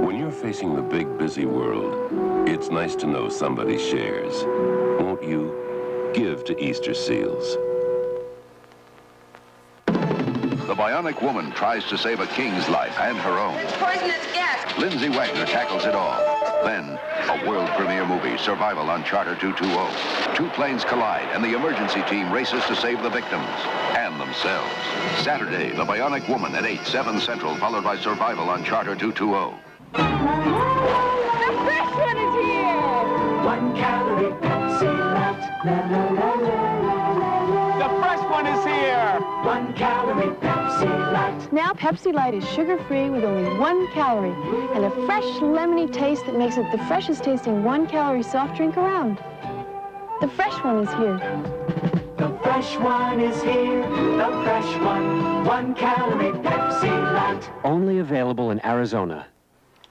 When you're facing the big, busy world, it's nice to know somebody shares. Won't you give to Easter Seals? The bionic woman tries to save a king's life and her own. It's poisonous gas. Lindsay Wagner tackles it all. Then, a world premiere movie, Survival on Charter 220. Two planes collide, and the emergency team races to save the victims and themselves. Saturday, The Bionic Woman at 8, 7 Central, followed by Survival on Charter 220. The fresh one is here! 1 calorie Pepsi Light. La, la, la, la, la, la. The fresh one is here! 1 calorie Pepsi Light. Now Pepsi Light is sugar-free with only 1 calorie and a fresh, lemony taste that makes it the freshest tasting 1-calorie soft drink around. The fresh one is here. The fresh one is here. The fresh one. 1 calorie Pepsi Light. Only available in Arizona.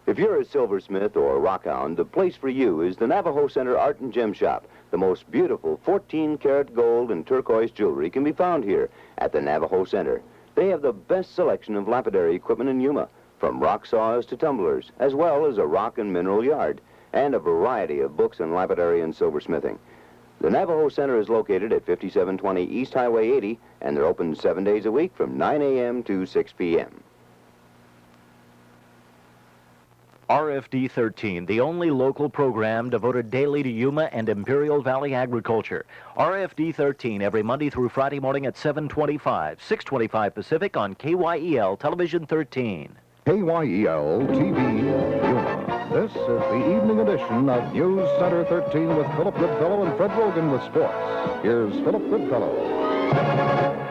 If you're a silversmith or a rockhound, the place for you is the Navajo Center Art and Gem Shop. The most beautiful 14-karat gold and turquoise jewelry can be found here at the Navajo Center. They have the best selection of lapidary equipment in Yuma, from rock saws to tumblers, as well as a rock and mineral yard, and a variety of books on lapidary and silversmithing. The Navajo Center is located at 5720 East Highway 80, and they're open 7 days a week from 9 a.m. to 6 p.m. RFD 13, the only local program devoted daily to Yuma and Imperial Valley agriculture. RFD 13 every Monday through Friday morning at 7:25, 6:25 Pacific on KYEL Television 13. KYEL TV Yuma. This is the evening edition of News Center 13 with Philip Goodfellow and Fred Roggin with sports. Here's Philip Goodfellow.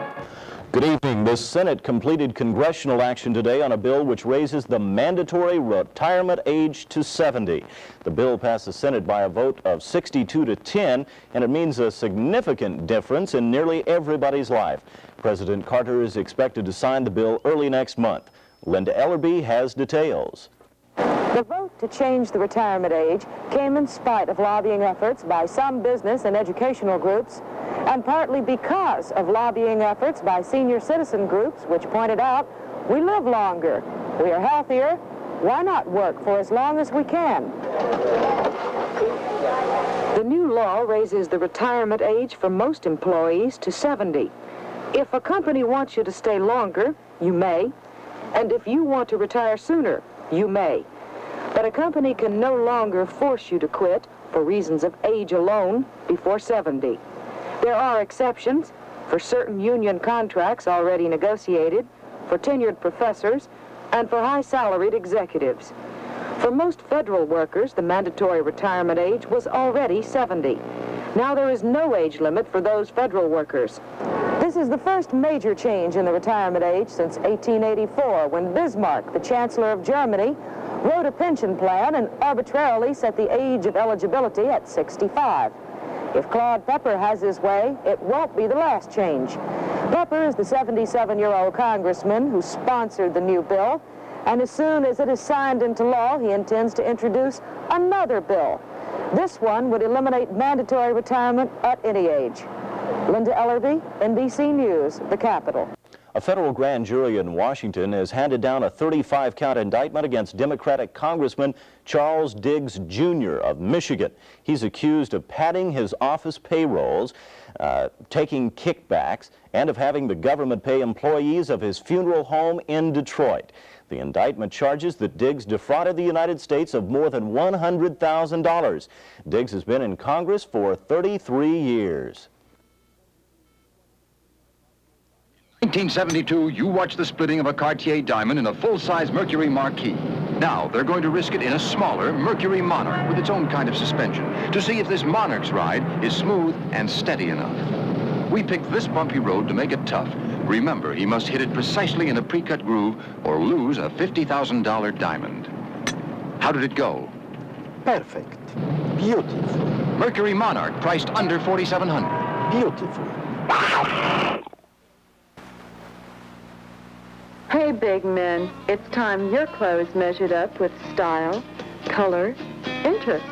Good evening. The Senate completed congressional action today on a bill which raises the mandatory retirement age to 70. The bill passed the Senate by a vote of 62 to 10, and it means a significant difference in nearly everybody's life. President Carter is expected to sign the bill early next month. Linda Ellerby has details. The vote to change the retirement age came in spite of lobbying efforts by some business and educational groups, and partly because of lobbying efforts by senior citizen groups, which pointed out, we live longer, we are healthier, why not work for as long as we can? The new law raises the retirement age for most employees to 70. If a company wants you to stay longer, you may, and if you want to retire sooner, you may. But a company can no longer force you to quit for reasons of age alone before 70. There are exceptions for certain union contracts already negotiated, for tenured professors, and for high-salaried executives. For most federal workers, the mandatory retirement age was already 70. Now there is no age limit for those federal workers. This is the first major change in the retirement age since 1884, when Bismarck, the Chancellor of Germany, wrote a pension plan and arbitrarily set the age of eligibility at 65. If Claude Pepper has his way, it won't be the last change. Pepper is the 77-year-old congressman who sponsored the new bill, and as soon as it is signed into law, he intends to introduce another bill. This one would eliminate mandatory retirement at any age. Linda Ellerby, NBC News, the Capitol. A federal grand jury in Washington has handed down a 35-count indictment against Democratic Congressman Charles Diggs, Jr. of Michigan. He's accused of padding his office payrolls, taking kickbacks, and of having the government pay employees of his funeral home in Detroit. The indictment charges that Diggs defrauded the United States of more than $100,000. Diggs has been in Congress for 33 years. 1972, you watched the splitting of a Cartier diamond in a full-size Mercury Marquis. Now, they're going to risk it in a smaller Mercury Monarch with its own kind of suspension to see if this Monarch's ride is smooth and steady enough. We picked this bumpy road to make it tough. Remember, he must hit it precisely in a pre-cut groove or lose a $50,000 diamond. How did it go? Perfect. Beautiful. Mercury Monarch, priced under $4,700. Beautiful. Hey, big men, it's time your clothes measured up with style, color, interest.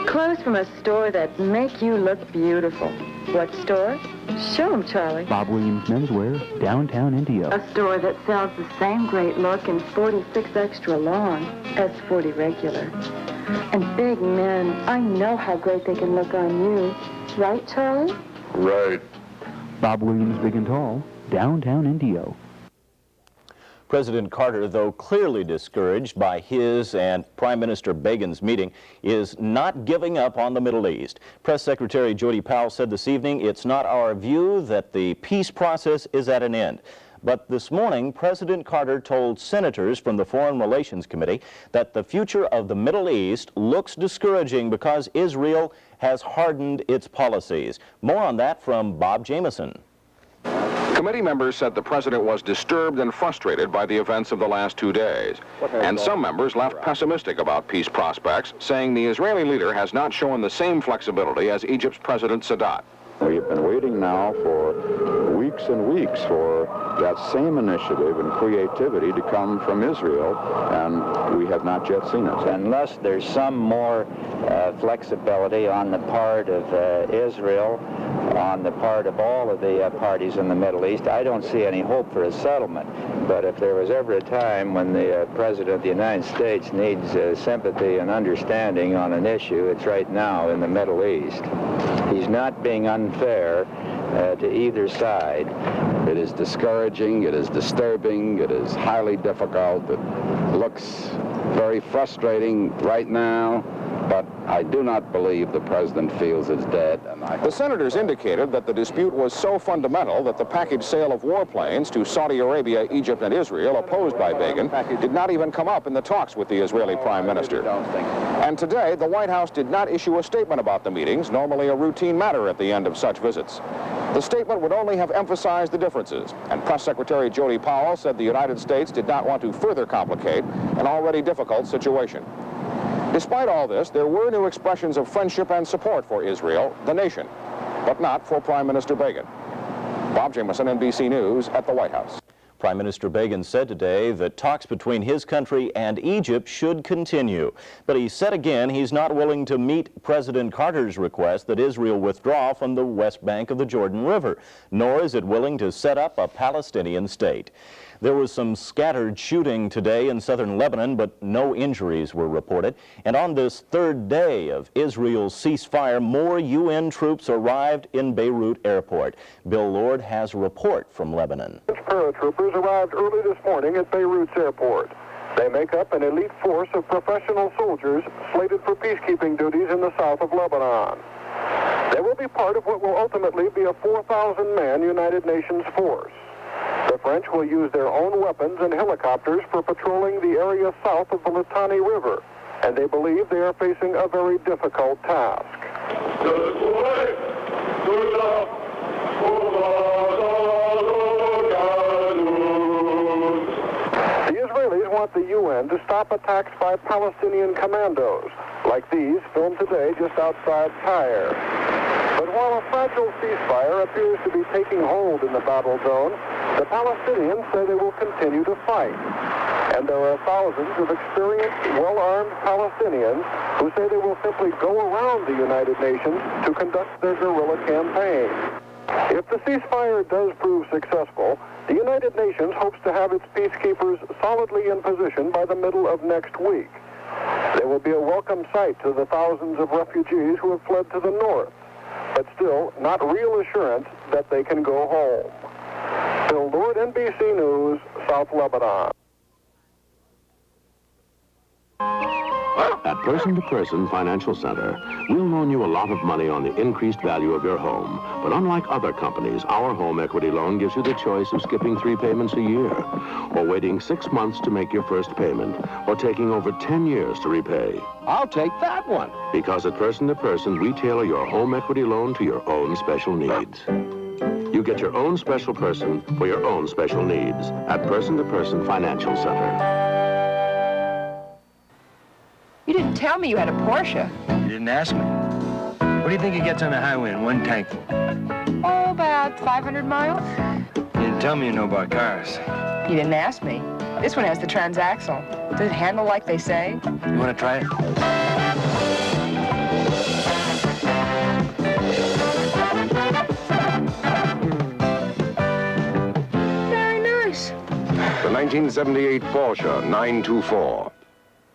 Clothes from a store that make you look beautiful. What store? Show 'em, Charlie. Bob Williams Menswear, downtown Indio. A store that sells the same great look in 46 extra long as 40 regular. And big men, I know how great they can look on you. Right, Charlie? Right. Bob Williams Big and Tall, downtown Indio. President Carter, though clearly discouraged by his and Prime Minister Begin's meeting, is not giving up on the Middle East. Press Secretary Jody Powell said this evening, "It's not our view that the peace process is at an end." But this morning, President Carter told senators from the Foreign Relations Committee that the future of the Middle East looks discouraging because Israel has hardened its policies. More on that from Bob Jameson. Committee members said the president was disturbed and frustrated by the events of the last 2 days. And some members left pessimistic about peace prospects, saying the Israeli leader has not shown the same flexibility as Egypt's President Sadat. We have been waiting now for weeks and weeks for that same initiative and creativity to come from Israel, and we have not yet seen it. Unless there's some more flexibility on the part of Israel, on the part of all of the parties in the Middle East, I don't see any hope for a settlement. But if there was ever a time when the President of the United States needs sympathy and understanding on an issue, it's right now in the Middle East. He's not being unfair to either side. It is discouraging, it is disturbing, it is highly difficult, it looks very frustrating right now, but I do not believe the president feels it's dead. And The senators indicated that the dispute was so fundamental that the package sale of warplanes to Saudi Arabia, Egypt, and Israel, opposed by Begin, did not even come up in the talks with the Israeli Prime Minister. And today, the White House did not issue a statement about the meetings, normally a routine matter at the end of such visits. The statement would only have emphasized the differences, and Press Secretary Jody Powell said the United States did not want to further complicate an already difficult situation. Despite all this, there were new expressions of friendship and support for Israel, the nation, but not for Prime Minister Begin. Bob Jameson, NBC News, at the White House. Prime Minister Begin said today that talks between his country and Egypt should continue. But he said again he's not willing to meet President Carter's request that Israel withdraw from the West Bank of the Jordan River, nor is it willing to set up a Palestinian state. There was some scattered shooting today in southern Lebanon, but no injuries were reported. And on this third day of Israel's ceasefire, more UN troops arrived in Beirut airport. Bill Lord has a report from Lebanon. Paratroopers arrived early this morning at Beirut's airport. They make up an elite force of professional soldiers slated for peacekeeping duties in the south of Lebanon. They will be part of what will ultimately be a 4,000-man United Nations force. The French will use their own weapons and helicopters for patrolling the area south of the Litani River, and they believe they are facing a very difficult task. The Israelis want the UN to stop attacks by Palestinian commandos, like these filmed today just outside Tyre. But while a fragile ceasefire appears to be taking hold in the battle zone, the Palestinians say they will continue to fight. And there are thousands of experienced, well-armed Palestinians who say they will simply go around the United Nations to conduct their guerrilla campaign. If the ceasefire does prove successful, the United Nations hopes to have its peacekeepers solidly in position by the middle of next week. They will be a welcome sight to the thousands of refugees who have fled to the north, but still not real assurance that they can go home. Bill Lord, NBC News, South Lebanon. At Person to Person Financial Center, we'll loan you a lot of money on the increased value of your home. But unlike other companies, our home equity loan gives you the choice of skipping 3 payments a year, or waiting 6 months to make your first payment, or taking over 10 years to repay. I'll take that one. Because at Person to Person, we tailor your home equity loan to your own special needs. You get your own special person for your own special needs at Person to Person Financial Center. You didn't tell me you had a Porsche. You didn't ask me. What do you think it gets on the highway in one tank full? Oh, about 500 miles. You didn't tell me you know about cars. You didn't ask me. This one has the transaxle. Does it handle like they say? You want to try it? 1978 Porsche 924.